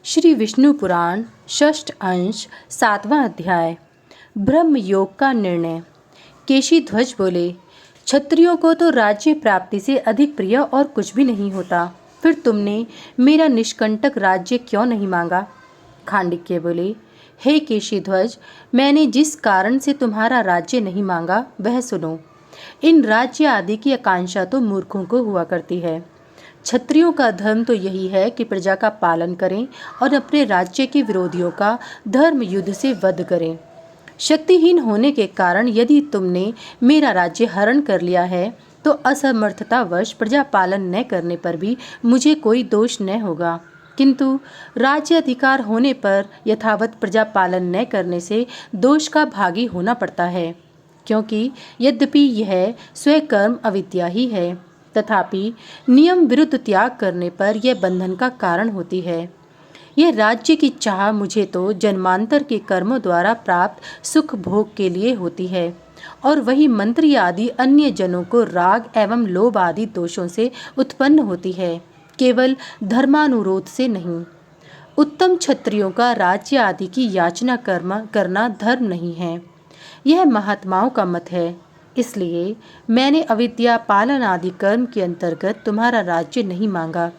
श्री विष्णु पुराण षष्ठ अंश 7वां अध्याय ब्रह्म योग का निर्णय। केशी ध्वज बोले, क्षत्रियों को तो राज्य प्राप्ति से अधिक प्रिय और कुछ भी नहीं होता, फिर तुमने मेरा निष्कंटक राज्य क्यों नहीं मांगा? खांडिक्य बोले, हे केशी ध्वज, मैंने जिस कारण से तुम्हारा राज्य नहीं मांगा वह सुनो। इन राज्य आदि की आकांक्षा तो मूर्खों को हुआ करती है। क्षत्रियों का धर्म तो यही है कि प्रजा का पालन करें और अपने राज्य के विरोधियों का धर्म युद्ध से वध करें। शक्तिहीन होने के कारण यदि तुमने मेरा राज्य हरण कर लिया है तो असमर्थतावश प्रजा पालन न करने पर भी मुझे कोई दोष न होगा, किंतु राज्य अधिकार होने पर यथावत प्रजा पालन न करने से दोष का भागी होना पड़ता है, क्योंकि यद्यपि यह स्वकर्म अविद्या ही है, तथापि नियम विरुद्ध त्याग करने पर यह बंधन का कारण होती है। यह राज्य की चाह मुझे तो जन्मांतर के कर्मों द्वारा प्राप्त सुख भोग के लिए होती है, और वही मंत्री आदि अन्य जनों को राग एवं लोभ आदि दोषों से उत्पन्न होती है, केवल धर्मानुरोध से नहीं। उत्तम क्षत्रियों का राज्य आदि की याचना करना धर्म नहीं है, यह महात्माओं का मत है। इसलिए मैंने अविद्या पालन आदि कर्म के अंतर्गत तुम्हारा राज्य नहीं मांगा।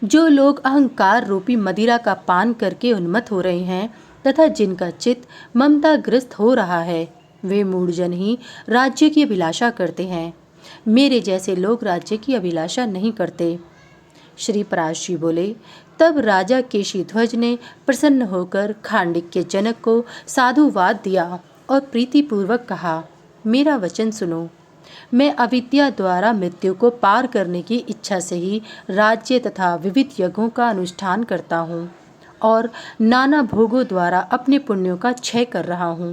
जो लोग अहंकार रूपी मदिरा का पान करके उन्मत्त हो रहे हैं तथा जिनका चित्त ममताग्रस्त हो रहा है, वे मूढ़जन ही राज्य की अभिलाषा करते हैं। मेरे जैसे लोग राज्य की अभिलाषा नहीं करते। श्री पराशरी बोले, तब राजा केशीध्वज ने प्रसन्न होकर खांडिक्य जनक को साधुवाद दिया और प्रीतिपूर्वक कहा, मेरा वचन सुनो। मैं अविद्या द्वारा मृत्यु को पार करने की इच्छा से ही राज्य तथा विविध यज्ञों का अनुष्ठान करता हूँ और नाना भोगों द्वारा अपने पुण्यों का क्षय कर रहा हूँ।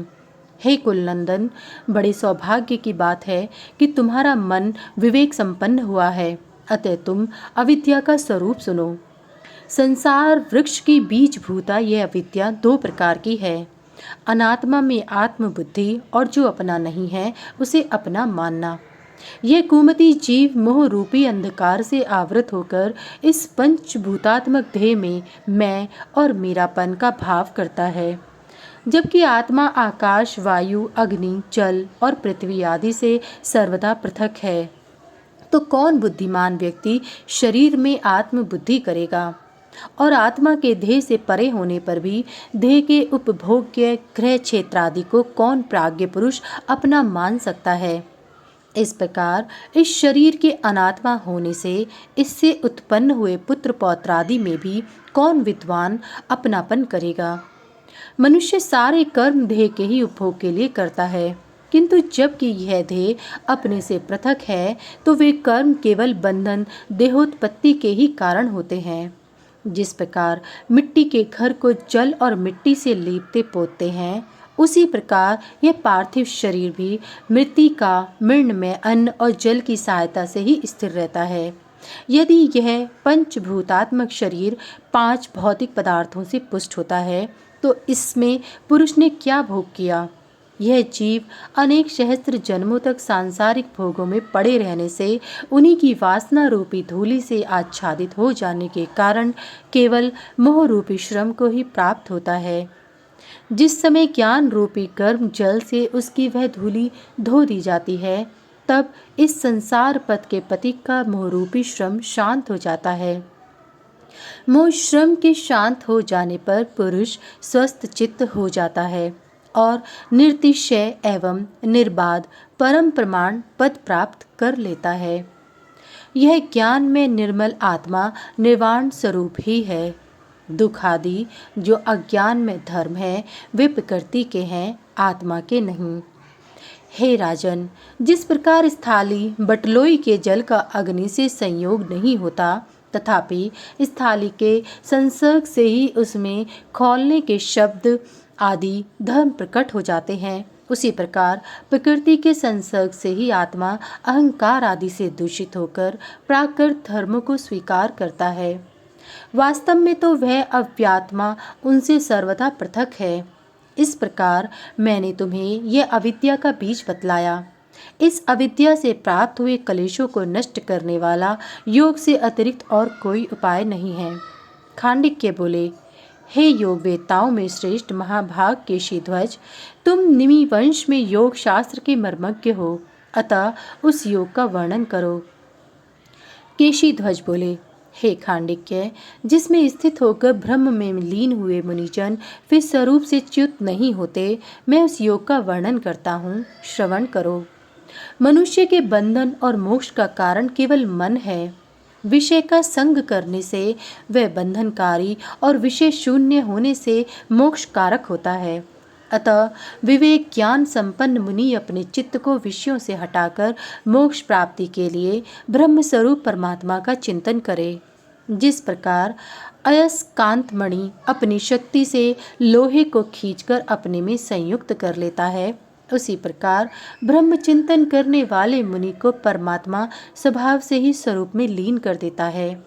हे कुलनंदन, बड़े सौभाग्य की बात है कि तुम्हारा मन विवेक संपन्न हुआ है, अतः तुम अविद्या का स्वरूप सुनो। संसार वृक्ष की बीजभूता यह अविद्या दो प्रकार की है, अनात्मा में आत्मबुद्धि और जो अपना नहीं है उसे अपना मानना। यह कुमति जीव मोह रूपी अंधकार से आवृत होकर इस पंचभूतात्मक देह में मैं और मेरापन का भाव करता है, जबकि आत्मा आकाश, वायु, अग्नि, जल और पृथ्वी आदि से सर्वदा पृथक है। तो कौन बुद्धिमान व्यक्ति शरीर में आत्मबुद्धि करेगा? और आत्मा के देह से परे होने पर भी देह के उपभोग्य गृह क्षेत्र आदि को कौन प्राज्ञ पुरुष अपना मान सकता है? इस प्रकार इस शरीर के अनात्मा होने से इससे उत्पन्न हुए पुत्र पौत्र आदि में भी कौन विद्वान अपनापन करेगा? मनुष्य सारे कर्म देह के ही उपभोग के लिए करता है, किंतु जबकि यह देह अपने से पृथक है तो वे कर्म केवल बंधन देहोत्पत्ति के ही कारण होते हैं। जिस प्रकार मिट्टी के घर को जल और मिट्टी से लीपते पोतते हैं, उसी प्रकार यह पार्थिव शरीर भी मृत्तिका, मृण्मय अन्न और जल की सहायता से ही स्थिर रहता है। यदि यह पंचभूतात्मक शरीर 5 भौतिक पदार्थों से पुष्ट होता है तो इसमें पुरुष ने क्या भोग किया? यह जीव अनेक सहस्त्र जन्मों तक सांसारिक भोगों में पड़े रहने से उन्हीं की वासना रूपी धूलि से आच्छादित हो जाने के कारण केवल मोह रूपी श्रम को ही प्राप्त होता है। जिस समय ज्ञान रूपी कर्म जल से उसकी वह धूलि धो दी जाती है, तब इस संसार पथ के पथिक का मोह रूपी श्रम शांत हो जाता है। मोह श्रम के शांत हो जाने पर पुरुष स्वस्थ चित्त हो जाता है और निर्तिशय एवं निर्बाध परम प्रमाण पद प्राप्त कर लेता है। यह ज्ञान में निर्मल आत्मा निर्वाण स्वरूप ही है। दुख आदि जो अज्ञान में धर्म है वे प्रकृति के हैं, आत्मा के नहीं। हे राजन, जिस प्रकार स्थाली बटलोई के जल का अग्नि से संयोग नहीं होता, तथापि स्थाली के संसर्ग से ही उसमें खौलने के शब्द आदि धर्म प्रकट हो जाते हैं, उसी प्रकार प्रकृति के संसर्ग से ही आत्मा अहंकार आदि से दूषित होकर प्राकृत धर्मों को स्वीकार करता है। वास्तव में तो वह अव्यात्मा उनसे सर्वथा पृथक है। इस प्रकार मैंने तुम्हें यह अविद्या का बीज बतलाया। इस अविद्या से प्राप्त हुए कलेशों को नष्ट करने वाला योग से अतिरिक्त और कोई उपाय नहीं है। खांडिक्य बोले, हे योग वेताओं में श्रेष्ठ महाभाग केशीध्वज, तुम निमि वंश में योग शास्त्र के मर्मज्ञ हो, अतः उस योग का वर्णन करो। केशीध्वज बोले, हे खांडिक्य, जिसमें स्थित होकर ब्रह्म में लीन हुए मुनिजन फिर स्वरूप से च्युत नहीं होते, मैं उस योग का वर्णन करता हूँ, श्रवण करो। मनुष्य के बंधन और मोक्ष का कारण केवल मन है। विषय का संग करने से वह बंधनकारी और विषय शून्य होने से मोक्ष कारक होता है। अतः विवेक ज्ञान संपन्न मुनि अपने चित्त को विषयों से हटाकर मोक्ष प्राप्ति के लिए ब्रह्म स्वरूप परमात्मा का चिंतन करे। जिस प्रकार अयस्कांत मणि अपनी शक्ति से लोहे को खींचकर अपने में संयुक्त कर लेता है, उसी प्रकार ब्रह्म चिंतन करने वाले मुनि को परमात्मा स्वभाव से ही स्वरूप में लीन कर देता है।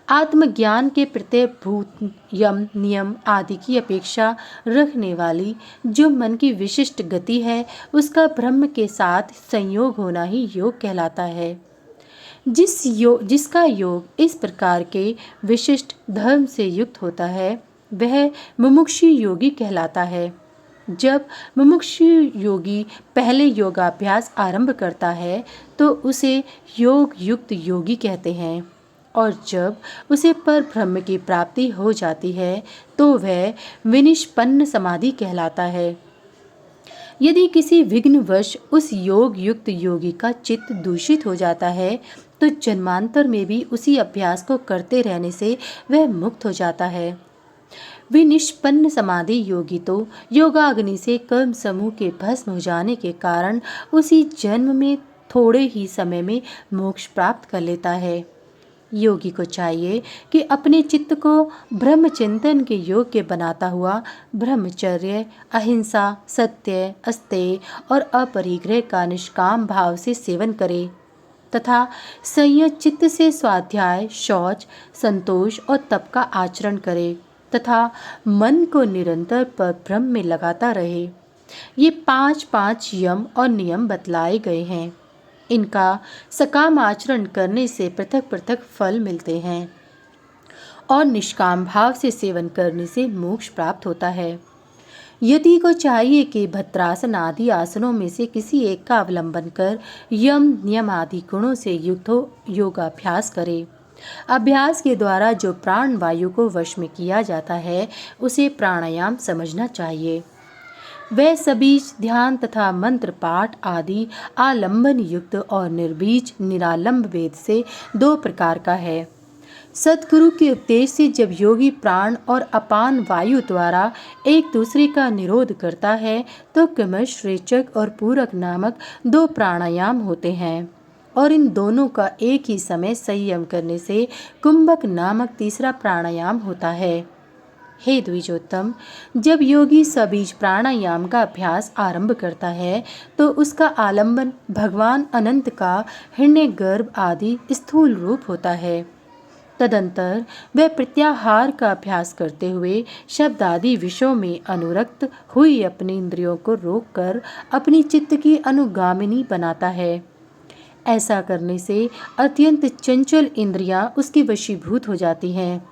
आत्मज्ञान के प्रत्यय भूत यम नियम आदि की अपेक्षा रखने वाली जो मन की विशिष्ट गति है, उसका ब्रह्म के साथ संयोग होना ही योग कहलाता है। जिसका योग इस प्रकार के विशिष्ट धर्म से युक्त होता है, वह मुमुक्षु योगी कहलाता है। जब मुमुक्षु योगी पहले योगाभ्यास आरंभ करता है तो उसे योग युक्त योगी कहते हैं, और जब उसे पर ब्रह्म की प्राप्ति हो जाती है तो वह विनिष्पन्न समाधि कहलाता है। यदि किसी विघ्नवश उस योग युक्त योगी का चित्त दूषित हो जाता है तो जन्मांतर में भी उसी अभ्यास को करते रहने से वह मुक्त हो जाता है। विनिष्पन्न समाधि योगी तो योगाग्नि से कर्म समूह के भस्म हो जाने के कारण उसी जन्म में थोड़े ही समय में मोक्ष प्राप्त कर लेता है। योगी को चाहिए कि अपने चित्त को ब्रह्म चिंतन के योग्य बनाता हुआ ब्रह्मचर्य, अहिंसा, सत्य, अस्तेय और अपरिग्रह का निष्काम भाव से सेवन करे तथा संयत चित्त से स्वाध्याय, शौच, संतोष और तप का आचरण करे तथा मन को निरंतर पर ब्रह्म में लगाता रहे। ये 5 यम और नियम बतलाए गए हैं। इनका सकाम आचरण करने से पृथक पृथक फल मिलते हैं और निष्काम भाव से सेवन करने से मोक्ष प्राप्त होता है। यति को चाहिए कि भद्रासन आदि आसनों में से किसी एक का अवलंबन कर यम नियम आदि गुणों से युक्त हो योगाभ्यास करे। अभ्यास के द्वारा जो प्राण वायु को वश में किया जाता है उसे प्राणायाम समझना चाहिए। वह सबीज ध्यान तथा मंत्र पाठ आदि आलंबन युक्त और निर्बीज निरालंब वेद से 2 प्रकार का है। सद्गुरु के उपदेश से जब योगी प्राण और अपान वायु द्वारा एक दूसरे का निरोध करता है तो क्रमश रेचक और पूरक नामक 2 प्राणायाम होते हैं, और इन दोनों का एक ही समय संयम करने से कुंभक नामक तीसरा प्राणायाम होता है। हे द्विजोत्तम, जब योगी सबीज प्राणायाम का अभ्यास आरंभ करता है तो उसका आलंबन भगवान अनंत का हिरण्यगर्भ आदि स्थूल रूप होता है। तदंतर वह प्रत्याहार का अभ्यास करते हुए शब्द आदि विषयों में अनुरक्त हुई अपनी इंद्रियों को रोककर अपनी चित्त की अनुगामिनी बनाता है। ऐसा करने से अत्यंत चंचल इंद्रियां उसकी वशीभूत हो जाती हैं।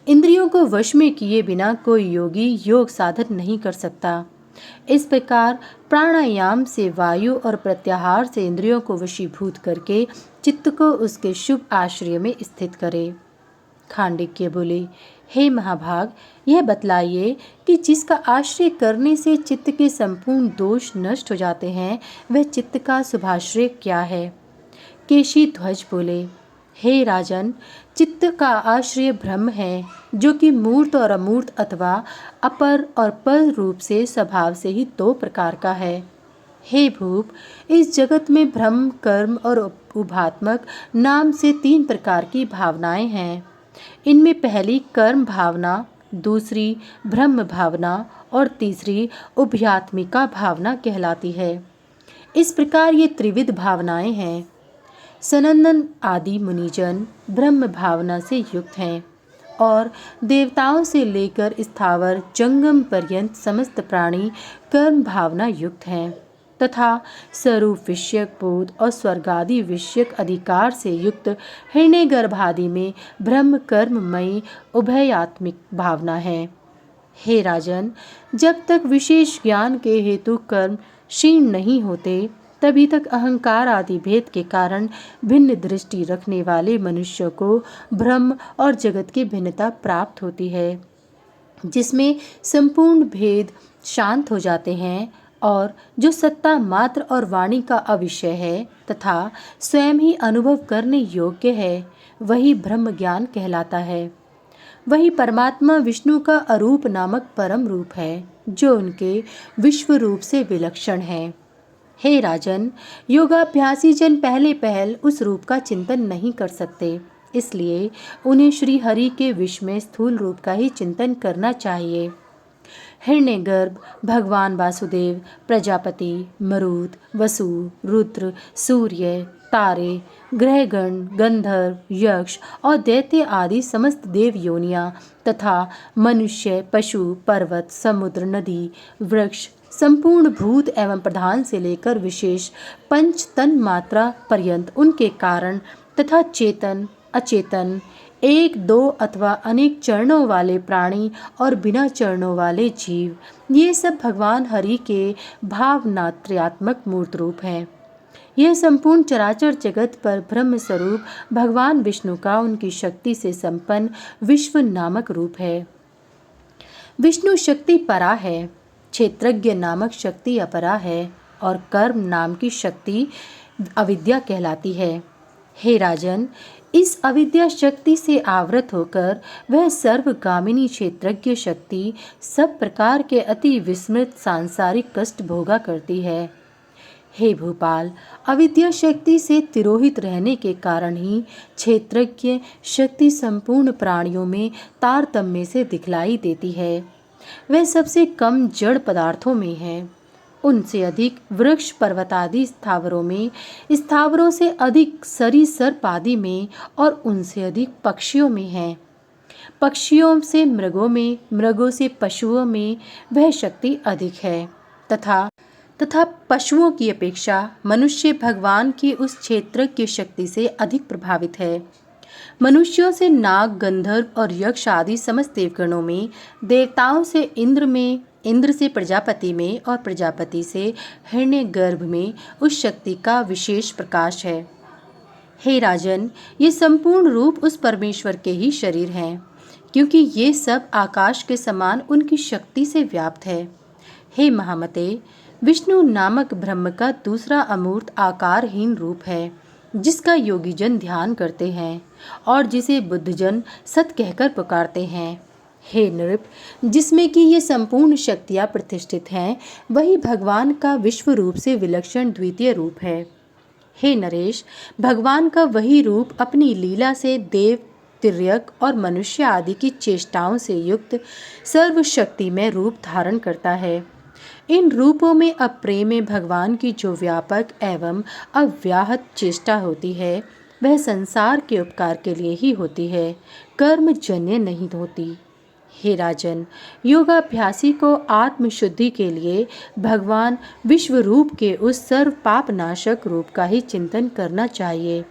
इंद्रियों को वश में किए बिना कोई योगी योग साधन नहीं कर सकता। इस प्रकार प्राणायाम से वायु और प्रत्याहार से इंद्रियों को वशीभूत करके चित्त को उसके शुभ आश्रय में स्थित करे। खांडिक्य बोले, हे महाभाग, यह बतलाइए कि जिसका आश्रय करने से चित्त के संपूर्ण दोष नष्ट हो जाते हैं वह चित्त का शुभाश्रय क्या है? केशीध्वज बोले, हे राजन, चित्त का आश्रय ब्रह्म है, जो कि मूर्त और अमूर्त अथवा अपर और पर रूप से स्वभाव से ही 2 प्रकार का है। हे भूप, इस जगत में ब्रह्म, कर्म और उभात्मक नाम से 3 प्रकार की भावनाएं हैं। इनमें पहली कर्म भावना, दूसरी ब्रह्म भावना और तीसरी उभयात्मिका भावना कहलाती है। इस प्रकार ये त्रिविध भावनाएं हैं। सनंदन आदि मुनिजन ब्रह्म भावना से युक्त हैं और देवताओं से लेकर स्थावर जंगम पर्यंत समस्त प्राणी कर्म भावना युक्त हैं। तथा स्वरूप विषयक बोध और स्वर्गादि विषयक अधिकार से युक्त हिरण्यगर्भादि में ब्रह्म कर्ममयी उभयात्मिक भावना है। हे राजन, जब तक विशेष ज्ञान के हेतु कर्म क्षीण नहीं होते तभी तक अहंकार आदि भेद के कारण भिन्न दृष्टि रखने वाले मनुष्यों को ब्रह्म और जगत की भिन्नता प्राप्त होती है, जिसमें संपूर्ण भेद शांत हो जाते हैं और जो सत्ता मात्र और वाणी का अविषय है तथा स्वयं ही अनुभव करने योग्य है, वही ब्रह्म ज्ञान कहलाता है। वही परमात्मा विष्णु का अरूप नामक परम रूप है, जो उनके विश्व रूप से विलक्षण है। हे राजन, योगाभ्यासी जन पहले पहल उस रूप का चिंतन नहीं कर सकते, इसलिए उन्हें श्री हरि के विष में स्थूल रूप का ही चिंतन करना चाहिए। हिरण्यगर्भ, भगवान वासुदेव, प्रजापति, मरुत, वसु, रुद्र, सूर्य, तारे, ग्रहगण, गंधर्व, यक्ष और दैत्य आदि समस्त देव योनियां तथा मनुष्य, पशु, पर्वत, समुद्र, नदी, वृक्ष, संपूर्ण भूत एवं प्रधान से लेकर विशेष पंच तन मात्रा पर्यंत उनके कारण तथा चेतन, अचेतन, एक, दो अथवा अनेक चरणों वाले प्राणी और बिना चरणों वाले जीव, ये सब भगवान हरि के भावनात्र्यात्मक मूर्त रूप हैं। यह संपूर्ण चराचर जगत पर ब्रह्म स्वरूप भगवान विष्णु का उनकी शक्ति से संपन्न विश्व नामक रूप है। विष्णु शक्ति परा है, क्षेत्रज्ञ नामक शक्ति अपरा है और कर्म नाम की शक्ति अविद्या कहलाती है। हे राजन, इस अविद्या शक्ति से आवृत होकर वह सर्वगामिनी क्षेत्रज्ञ शक्ति सब प्रकार के अति विस्मृत सांसारिक कष्ट भोगा करती है। हे भूपाल, अविद्या शक्ति से तिरोहित रहने के कारण ही क्षेत्रज्ञ शक्ति संपूर्ण प्राणियों में तारतम्य से दिखलाई देती है। वह सबसे कम जड़ पदार्थों में है, उनसे अधिक वृक्ष पर्वतादि स्थावरों में, स्थावरों से अधिक सरीसृप आदि में और उनसे अधिक पक्षियों में है। पक्षियों से मृगों में, मृगों से पशुओं में वह शक्ति अधिक है तथा पशुओं की अपेक्षा मनुष्य भगवान की उस क्षेत्र की शक्ति से अधिक प्रभावित है। मनुष्यों से नाग, गंधर्व और यक्ष आदि समस्त देवगणों में, देवताओं से इंद्र में, इंद्र से प्रजापति में और प्रजापति से हिरण्यगर्भ में उस शक्ति का विशेष प्रकाश है। हे राजन, ये संपूर्ण रूप उस परमेश्वर के ही शरीर हैं, क्योंकि ये सब आकाश के समान उनकी शक्ति से व्याप्त है। हे महामते, विष्णु नामक ब्रह्म का दूसरा अमूर्त आकारहीन रूप है, जिसका योगी जन ध्यान करते हैं और जिसे बुद्धजन सत कहकर पुकारते हैं। हे नृप, जिसमें कि ये संपूर्ण शक्तियाँ प्रतिष्ठित हैं, वही भगवान का विश्व रूप से विलक्षण द्वितीय रूप है। हे नरेश, भगवान का वही रूप अपनी लीला से देव, तिर्यक और मनुष्य आदि की चेष्टाओं से युक्त सर्वशक्तिमय रूप धारण करता है। इन रूपों में अप्रेम में भगवान की जो व्यापक एवं अव्याहत चेष्टा होती है, वह संसार के उपकार के लिए ही होती है, कर्मजन्य नहीं होती। हे राजन, योगाभ्यासी को आत्मशुद्धि के लिए भगवान विश्व रूप के उस सर्व पापनाशक रूप का ही चिंतन करना चाहिए।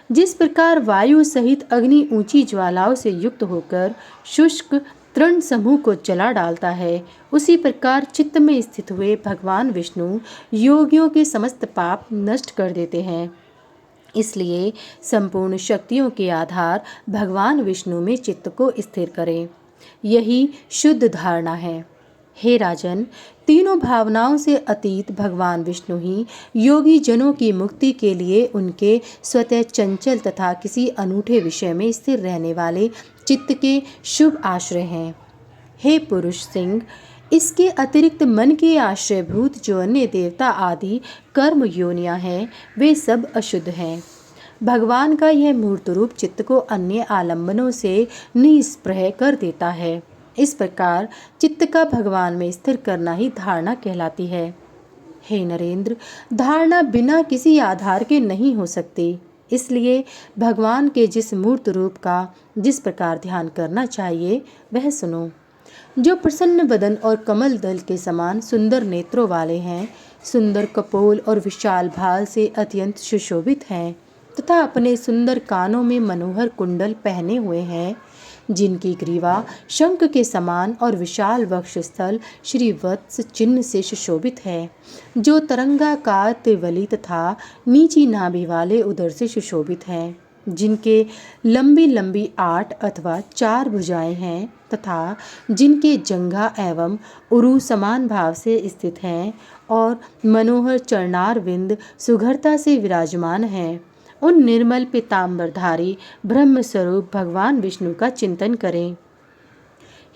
जिस प्रकार वायु सहित अग्नि ऊंची ज्वालाओं से युक्त होकर शुष्क तृण समूह को जला डालता है, उसी प्रकार चित्त में स्थित हुए भगवान विष्णु योगियों के समस्त पाप नष्ट कर देते हैं। इसलिए संपूर्ण शक्तियों के आधार भगवान विष्णु में चित्त को स्थिर करें, यही शुद्ध धारणा है। हे राजन, तीनों भावनाओं से अतीत भगवान विष्णु ही योगी जनों की मुक्ति के लिए उनके स्वतः चंचल तथा किसी अनूठे विषय में स्थिर रहने वाले चित्त के शुभ आश्रय हैं। हे पुरुष सिंह, इसके अतिरिक्त मन के आश्रयभूत जो अन्य देवता आदि कर्म योनियां हैं, वे सब अशुद्ध हैं। भगवान का यह मूर्त रूप चित्त को अन्य आलंबनों से निस्पृह कर देता है। इस प्रकार चित्त का भगवान में स्थिर करना ही धारणा कहलाती है। हे नरेंद्र, धारणा बिना किसी आधार के नहीं हो सकती, इसलिए भगवान के जिस मूर्त रूप का जिस प्रकार ध्यान करना चाहिए वह सुनो। जो प्रसन्न वदन और कमल दल के समान सुंदर नेत्रों वाले हैं, सुंदर कपोल और विशाल भाल से अत्यंत सुशोभित हैं तथा अपने सुंदर कानों में मनोहर कुंडल पहने हुए हैं, जिनकी ग्रीवा शंख के समान और विशाल वक्षस्थल श्रीवत्स चिन्ह से सुशोभित है, जो तरंगाकार त्रिवली तथा नीची नाभि वाले उदर से सुशोभित हैं, जिनके लंबी लंबी 8 अथवा 4 भुजाएं हैं तथा जिनके जंघा एवं उरु समान भाव से स्थित हैं और मनोहर चरणारविंद सुघरता से विराजमान हैं। उन निर्मल पीतांबरधारी ब्रह्म स्वरूप भगवान विष्णु का चिंतन करें।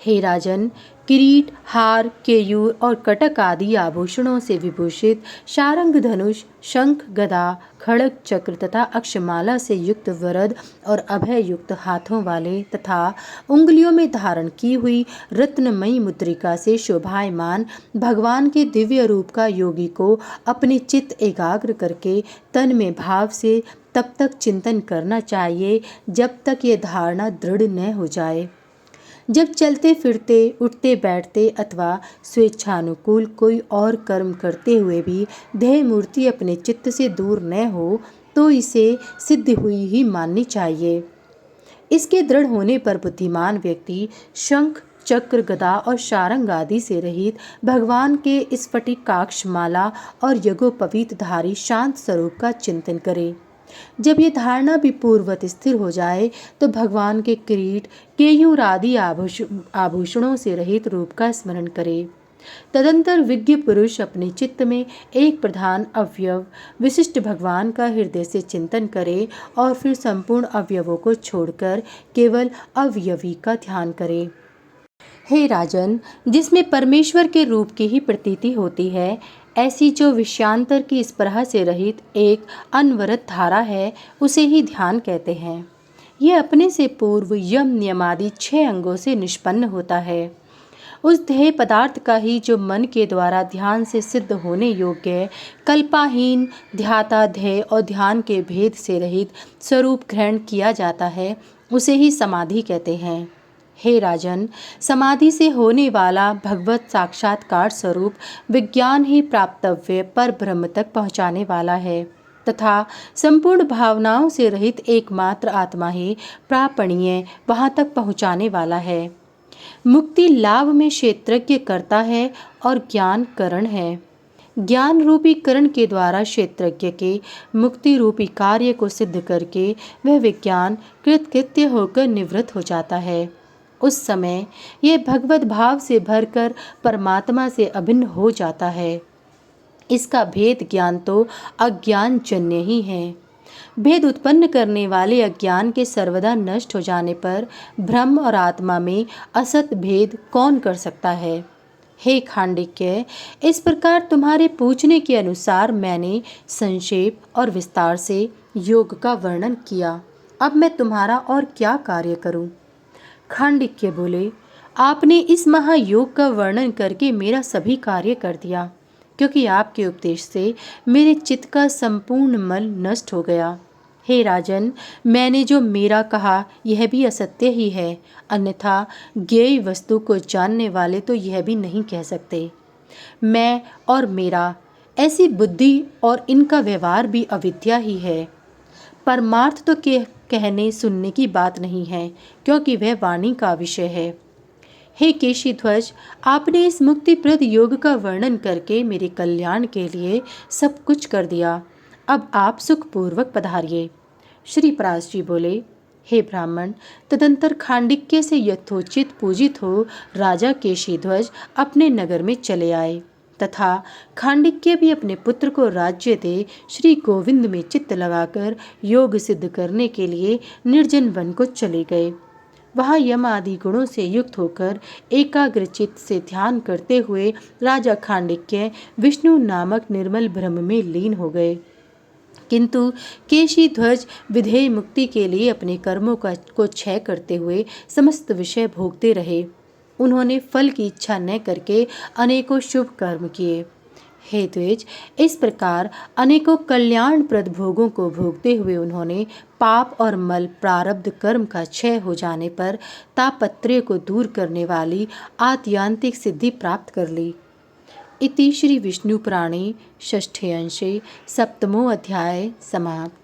हे राजन, किरीट, हार, केयूर और कटक आदि आभूषणों से विभूषित शारंग धनुष, शंख, गदा, खड़ग, चक्र तथा अक्षमाला से युक्त वरद और अभय युक्त हाथों वाले तथा उंगलियों में धारण की हुई रत्नमयी मुद्रिका से शोभायमान भगवान के दिव्य रूप का योगी को अपने चित्त एकाग्र करके तन में भाव से तब तक चिंतन करना चाहिए जब तक ये धारणा दृढ़ न हो जाए। जब चलते फिरते, उठते बैठते अथवा स्वेच्छानुकूल कोई और कर्म करते हुए भी ध्येय मूर्ति अपने चित्त से दूर न हो तो इसे सिद्ध हुई ही माननी चाहिए। इसके दृढ़ होने पर बुद्धिमान व्यक्ति शंख, चक्र, गदा और शारंग आदि से रहित भगवान के स्फटिकाक्ष माला और यज्ञोपवीत धारी शांत स्वरूप का चिंतन करे। जब ये धारणा भी पूर्ववत स्थिर हो जाए तो भगवान के किरीट, केयूर आदि आभूषणों से रहित रूप का स्मरण करे। तदंतर विज्ञ पुरुष अपने चित्त में एक प्रधान अवयव विशिष्ट भगवान का हृदय से चिंतन करे और फिर संपूर्ण अवयवों को छोड़कर केवल अवयवी का ध्यान करे। हे राजन, जिसमें परमेश्वर के रूप की ही प्रतीति होती है, ऐसी जो विषयांतर की स्पृहा से रहित एक अनवरत धारा है, उसे ही ध्यान कहते हैं। यह अपने से पूर्व यम नियमादि 6 अंगों से निष्पन्न होता है। उस ध्येय पदार्थ का ही जो मन के द्वारा ध्यान से सिद्ध होने योग्य कल्पाहीन ध्याता ध्येय और ध्यान के भेद से रहित स्वरूप ग्रहण किया जाता है, उसे ही समाधि कहते हैं। हे राजन, समाधि से होने वाला भगवत साक्षात्कार स्वरूप विज्ञान ही प्राप्तव्य पर ब्रह्म तक पहुँचाने वाला है तथा संपूर्ण भावनाओं से रहित एकमात्र आत्मा ही प्रापणीय वहाँ तक पहुँचाने वाला है। मुक्ति लाभ में क्षेत्रज्ञ करता है और ज्ञान करण है। ज्ञान रूपी करण के द्वारा क्षेत्रज्ञ के मुक्ति रूपी कार्य को सिद्ध करके वह विज्ञान कृतकृत्य होकर निवृत्त हो जाता है। उस समय यह भगवत भाव से भरकर परमात्मा से अभिन्न हो जाता है। इसका भेद ज्ञान तो अज्ञान जन्य ही है। भेद उत्पन्न करने वाले अज्ञान के सर्वदा नष्ट हो जाने पर ब्रह्म और आत्मा में असत भेद कौन कर सकता है। हे खांडिक्य, इस प्रकार तुम्हारे पूछने के अनुसार मैंने संक्षेप और विस्तार से योग का वर्णन किया। अब मैं तुम्हारा और क्या कार्य करूं? खांडिक्य बोले, आपने इस महायोग का वर्णन करके मेरा सभी कार्य कर दिया, क्योंकि आपके उपदेश से मेरे चित्त का संपूर्ण मल नष्ट हो गया। हे राजन, मैंने जो मेरा कहा यह भी असत्य ही है, अन्यथा ज्ञेय वस्तु को जानने वाले तो यह भी नहीं कह सकते। मैं और मेरा, ऐसी बुद्धि और इनका व्यवहार भी अविद्या ही है। परमार्थ तो कहने सुनने की बात नहीं है, क्योंकि वह वाणी का विषय है। हे केशीध्वज, आपने इस मुक्तिप्रद योग का वर्णन करके मेरे कल्याण के लिए सब कुछ कर दिया। अब आप सुखपूर्वक पधारिए। श्री पराश जी बोले, हे ब्राह्मण, तदंतर खांडिक्य से यथोचित पूजित हो राजा केशीध्वज अपने नगर में चले आए तथा खांडिक्य भी अपने पुत्र को राज्य दे श्री गोविंद में चित्त लगाकर योग सिद्ध करने के लिए निर्जन वन को चले गए। वहाँ यम आदि गुणों से युक्त होकर एकाग्र चित्त से ध्यान करते हुए राजा खांडिक्य विष्णु नामक निर्मल ब्रह्म में लीन हो गए। किंतु केशीध्वज विधेय मुक्ति के लिए अपने कर्मों को क्षय करते हुए समस्त विषय भोगते रहे। उन्होंने फल की इच्छा न करके अनेकों शुभ कर्म किए। हे द्विज, इस प्रकार अनेकों कल्याणप्रद भोगों को भोगते हुए उन्होंने पाप और मल प्रारब्ध कर्म का क्षय हो जाने पर तापत्रय को दूर करने वाली आत्यांतिक सिद्धि प्राप्त कर ली। इति श्री विष्णुपुराणे षष्ठे अंशे सप्तमो अध्याय समाप्त।